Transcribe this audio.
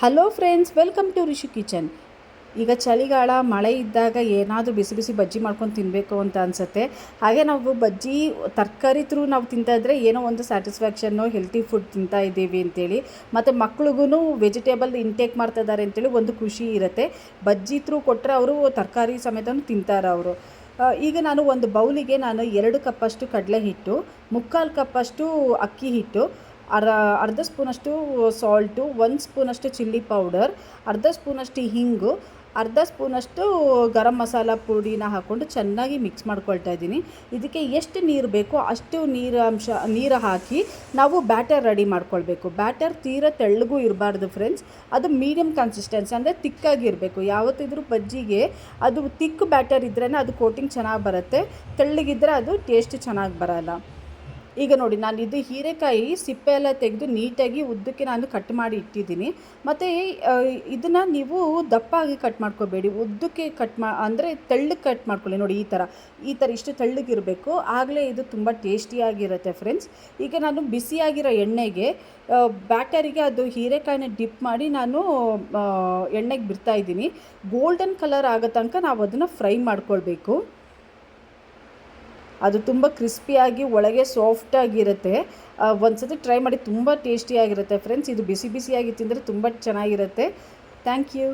Hello friends, welcome to Rishu kitchen. ಈಗ ಚಳಿಗಾಲ ಮಳೆ ಇದ್ದಾಗ ಏನಾದರೂ ಬಿಸಿ ಬಿಸಿ ಬಜ್ಜಿ ಮಾಡ್ಕೊಂಡು ತಿನ್ನಬೇಕು ಅಂತ ಅನಿಸುತ್ತೆ. ಹಾಗೆ ನಾವು ಬಜ್ಜಿ ತರಕಾರಿ ಥ್ರೂ ನಾವು ತಿಂತಾಯಿದ್ರೆ ಏನೋ ಒಂದು ಸ್ಯಾಟಿಸ್ಫ್ಯಾಕ್ಷನ್ನು, ಹೆಲ್ತಿ ಫುಡ್ ತಿಂತಾ ಇದ್ದೀವಿ ಅಂತೇಳಿ, ಮತ್ತು ಮಕ್ಳಿಗೂ ವೆಜಿಟೇಬಲ್ ಇಂಟೇಕ್ ಮಾಡ್ತಾ ಇದ್ದಾರೆ ಅಂತೇಳಿ ಒಂದು ಖುಷಿ ಇರುತ್ತೆ. ಬಜ್ಜಿ ಥ್ರೂ ಕೊಟ್ಟರೆ ಅವರು ತರಕಾರಿ ಸಮೇತ ತಿಂತಾರೆ ಅವರು. ಈಗ ನಾನು ಒಂದು ಬೌಲಿಗೆ 2 ಕಪ್ಪಷ್ಟು ಕಡಲೆ ಹಿಟ್ಟು, 3/4 ಕಪ್ಪಷ್ಟು ಅಕ್ಕಿ ಹಿಟ್ಟು, ಅರ್ಧ ಸ್ಪೂನಷ್ಟು ಸಾಲ್ಟು, 1 ಸ್ಪೂನಷ್ಟು ಚಿಲ್ಲಿ ಪೌಡರ್, ಅರ್ಧ ಸ್ಪೂನಷ್ಟು ಹಿಂಗು, ಅರ್ಧ ಸ್ಪೂನಷ್ಟು ಗರಂ ಮಸಾಲ ಪುಡಿನ ಹಾಕ್ಕೊಂಡು ಚೆನ್ನಾಗಿ ಮಿಕ್ಸ್ ಮಾಡ್ಕೊಳ್ತಾ ಇದ್ದೀನಿ. ಇದಕ್ಕೆ ಎಷ್ಟು ನೀರು ಬೇಕೋ ಅಷ್ಟು ನೀರು ಹಾಕಿ ನಾವು ಬ್ಯಾಟರ್ ರೆಡಿ ಮಾಡ್ಕೊಳ್ಬೇಕು. ಬ್ಯಾಟರ್ ತೀರಾ ತೆಳ್ಳಗೂ ಇರಬಾರ್ದು ಫ್ರೆಂಡ್ಸ್, ಅದು ಮೀಡಿಯಮ್ ಕನ್ಸಿಸ್ಟೆನ್ಸಿ ಅಂದರೆ ತಿಕ್ಕಾಗಿರಬೇಕು. ಯಾವತ್ತಿದ್ರೂ ಬಜ್ಜಿಗೆ ಅದು ತಿಕ್ ಬ್ಯಾಟರ್ ಇದ್ರೇ ಅದು ಕೋಟಿಂಗ್ ಚೆನ್ನಾಗಿ ಬರುತ್ತೆ, ತೆಳ್ಳಗಿದ್ದರೆ ಅದು ಟೇಸ್ಟ್ ಚೆನ್ನಾಗಿ ಬರಲ್ಲ. ಈಗ ನೋಡಿ, ನಾನು ಇದು ಹೀರೆಕಾಯಿ ಸಿಪ್ಪೆ ಎಲ್ಲ ತೆಗೆದು ನೀಟಾಗಿ ಉದ್ದಕ್ಕೆ ನಾನು ಕಟ್ ಮಾಡಿ ಇಟ್ಟಿದ್ದೀನಿ. ಮತ್ತು ಇದನ್ನು ನೀವು ದಪ್ಪಾಗಿ ಕಟ್ ಮಾಡ್ಕೋಬೇಡಿ, ಉದ್ದಕ್ಕೆ ಅಂದರೆ ತೆಳ್ಳಗೆ ಕಟ್ ಮಾಡ್ಕೊಳ್ಳಿ. ನೋಡಿ, ಈ ಥರ ಇಷ್ಟು ತೆಳ್ಳಗಿರಬೇಕು, ಆಗಲೇ ಇದು ತುಂಬ ಟೇಸ್ಟಿಯಾಗಿರುತ್ತೆ ಫ್ರೆಂಡ್ಸ್. ಈಗ ನಾನು ಬಿಸಿಯಾಗಿರೋ ಎಣ್ಣೆಗೆ ಬ್ಯಾಟರಿಗೆ ಅದು ಹೀರೆಕಾಯಿನ ಡಿಪ್ ಮಾಡಿ ನಾನು ಎಣ್ಣೆಗೆ ಬಿಡ್ತಾಯಿದ್ದೀನಿ. ಗೋಲ್ಡನ್ ಕಲರ್ ಆಗೋ ತನಕ ನಾವು ಅದನ್ನು ಫ್ರೈ ಮಾಡ್ಕೊಳ್ಬೇಕು. ಅದು ತುಂಬ ಕ್ರಿಸ್ಪಿಯಾಗಿ ಒಳಗೆ ಸಾಫ್ಟಾಗಿರುತ್ತೆ. ಒಂದು ಸತಿ ಟ್ರೈ ಮಾಡಿ, ತುಂಬ ಟೇಸ್ಟಿಯಾಗಿರುತ್ತೆ ಫ್ರೆಂಡ್ಸ್. ಇದು ಬಿಸಿ ಬಿಸಿಯಾಗಿ ತಿಂದರೆ ತುಂಬ ಚೆನ್ನಾಗಿರುತ್ತೆ. Thank you.